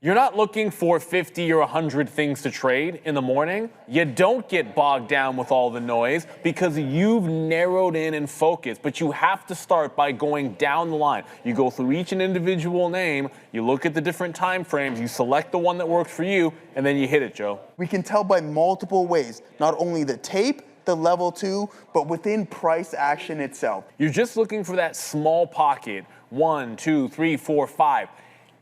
You're not looking for 50 or 100 things to trade in the morning. You don't get bogged down with all the noise because you've narrowed in and focused. But you have to start by going down the line. You go through each and individual name, you look at the different time frames, you select the one that works for you, and then you hit it, Joe. We can tell by multiple ways, not only the tape, the level 2, but within price action itself. You're just looking for that small pocket, 1, 2, 3, 4, 5.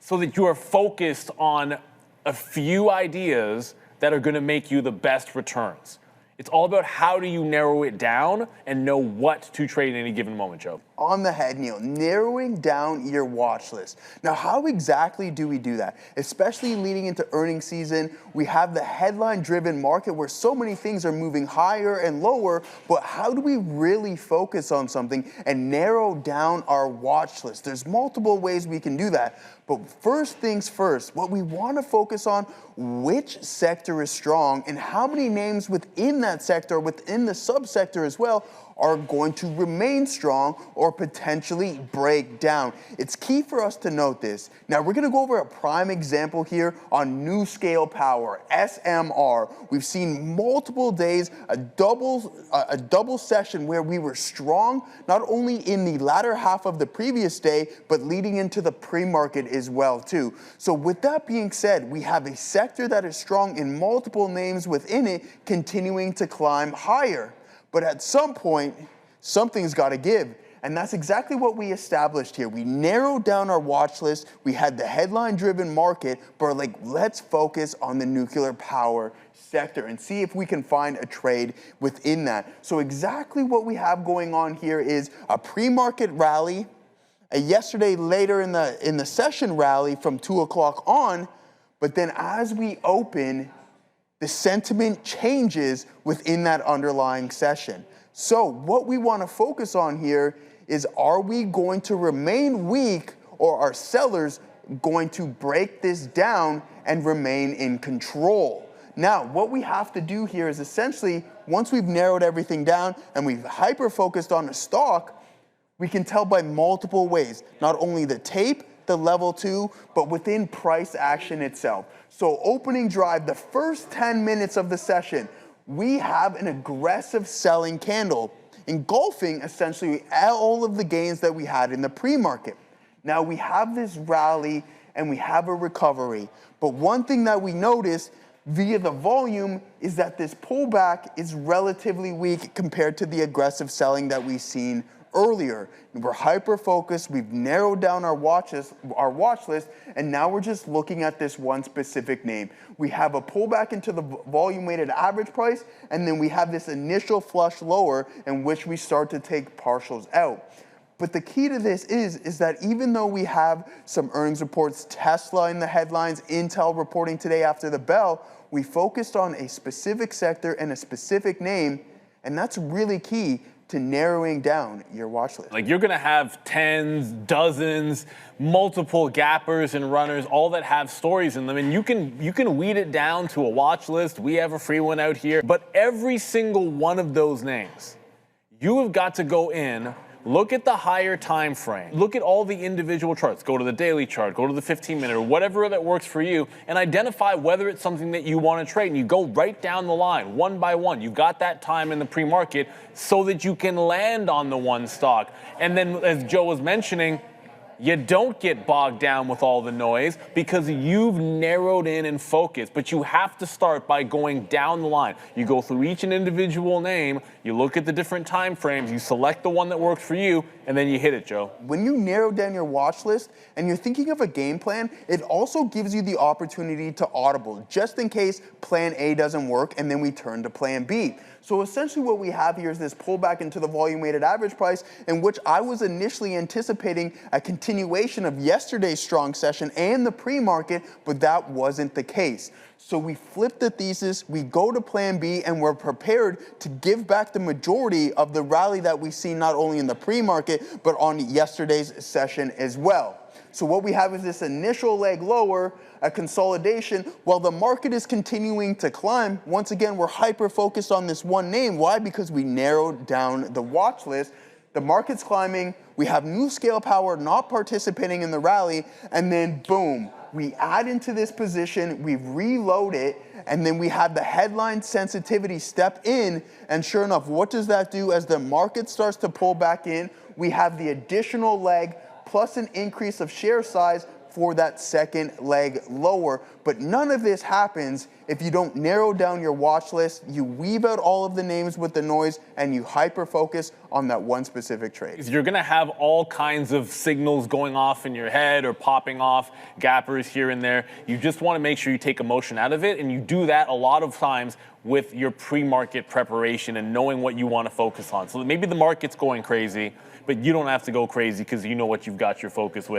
So that you are focused on a few ideas that are going to make you the best returns. It's all about how do you narrow it down and know what to trade at any given moment, Joe. On the head, Neil, narrowing down your watch list. Now, how exactly do we do that? Especially leading into earnings season, we have the headline-driven market where so many things are moving higher and lower, but how do we really focus on something and narrow down our watch list? There's multiple ways we can do that, but first things first, what we want to focus on, which sector is strong and how many names within that sector, within the subsector as well, are going to remain strong or potentially break down. It's key for us to note this. Now, we're going to go over a prime example here on NuScale Power, SMR. We've seen multiple days, a double session where we were strong, not only in the latter half of the previous day, but leading into the pre-market as well, too. So with that being said, we have a sector that is strong in multiple names within it, continuing to climb higher. But at some point, something's got to give. And that's exactly what we established here. We narrowed down our watch list. We had the headline-driven market, but let's focus on the nuclear power sector and see if we can find a trade within that. So exactly what we have going on here is a pre-market rally, a yesterday later in the session rally from 2 o'clock on, but then as we open, the sentiment changes within that underlying session. So what we want to focus on here is, are we going to remain weak, or are sellers going to break this down and remain in control? Now, what we have to do here is essentially, once we've narrowed everything down and we've hyper-focused on a stock, we can tell by multiple ways, not only the tape, the level 2, but within price action itself. So opening drive, the first 10 minutes of the session, we have an aggressive selling candle, engulfing essentially all of the gains that we had in the pre-market. Now we have this rally and we have a recovery, but one thing that we noticed via the volume is that this pullback is relatively weak compared to the aggressive selling that we've seen earlier. We're hyper-focused, we've narrowed down our watch list, and now we're just looking at this one specific name. We have a pullback into the volume-weighted average price, and then we have this initial flush lower in which we start to take partials out. But the key to this is that even though we have some earnings reports, Tesla in the headlines, Intel reporting today after the bell, we focused on a specific sector and a specific name, and that's really key to narrowing down your watch list. You're going to have tens, dozens, multiple gappers and runners, all that have stories in them, and you can weed it down to a watch list. We have a free one out here, but every single one of those names, you have got to go in, look at the higher time frame, look at all the individual charts, go to the daily chart, go to the 15-minute, or whatever that works for you, and identify whether it's something that you want to trade. And you go right down the line, one by one. You've got that time in the pre-market so that you can land on the one stock. And then, as Joe was mentioning, you don't get bogged down with all the noise because you've narrowed in and focused. But you have to start by going down the line. You go through each and individual name, you look at the different time frames, you select the one that works for you, and then you hit it, Joe. When you narrow down your watch list and you're thinking of a game plan, it also gives you the opportunity to audible, just in case plan A doesn't work and then we turn to plan B. So essentially what we have here is this pullback into the volume-weighted average price, in which I was initially anticipating a continuation of yesterday's strong session and the pre-market, but that wasn't the case. So we flip the thesis, we go to plan B, and we're prepared to give back the majority of the rally that we see not only in the pre-market, but on yesterday's session as well. So what we have is this initial leg lower, a consolidation, while the market is continuing to climb. Once again, we're hyper-focused on this one name. Why? Because we narrowed down the watch list. The market's climbing, we have NuScale Power not participating in the rally, and then boom, we add into this position, we reload it, and then we have the headline sensitivity step in, and sure enough, what does that do? As the market starts to pull back in, we have the additional leg plus an increase of share size for that second leg lower. But none of this happens if you don't narrow down your watch list, you weave out all of the names with the noise, and you hyper-focus on that one specific trade. You're gonna have all kinds of signals going off in your head or popping off, gappers here and there. You just wanna make sure you take emotion out of it, and you do that a lot of times with your pre-market preparation and knowing what you wanna focus on. So maybe the market's going crazy, but you don't have to go crazy because you know what you've got your focus with.